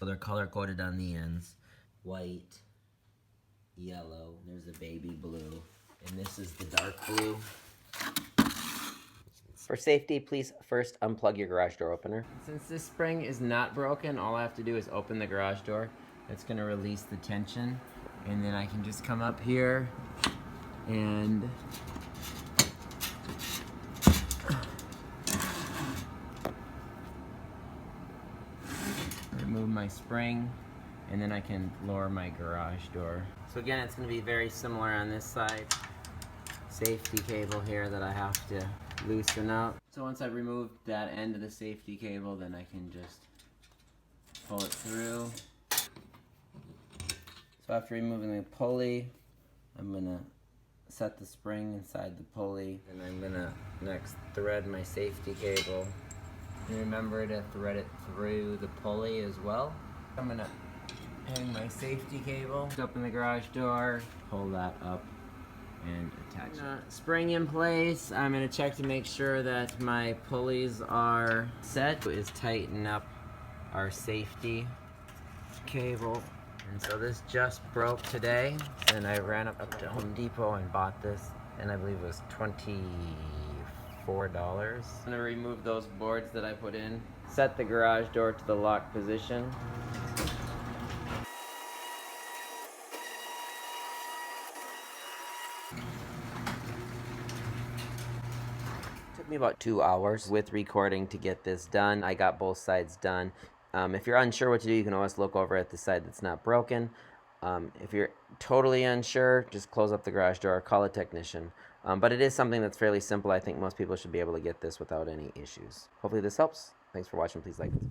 So they're color coded on the ends. White, yellow, there's a baby blue, and this is the dark blue. For safety, please first unplug your garage door opener. Since this spring is not broken, all I have to do is open the garage door. It's gonna release the tension, and then I can just come up here and remove my spring, and then I can lower my garage door. So again, it's gonna be very similar on this side. Safety cable here that I have to loosen up. So once I've removed that end of the safety cable, then I can just pull it through. So after removing the pulley, I'm gonna set the spring inside the pulley, and I'm gonna next thread my safety cable. And remember to thread it through the pulley as well. I'm gonna hang my safety cable, open the garage door, pull that up, and attach it. Spring in place. I'm gonna check to make sure that my pulleys are set. Is tighten up our safety cable. And so this just broke today, and I ran up to Home Depot and bought this, and I believe it was $24. I'm gonna remove those boards that I put in. Set the garage door to the lock position. Took me about 2 hours with recording to get this done. I got both sides done. If you're unsure what to do, you can always look over at the side that's not broken. If you're totally unsure, just close up the garage door, call a technician. But it is something that's fairly simple. I think most people should be able to get this without any issues. Hopefully this helps. Thanks for watching. Please like it.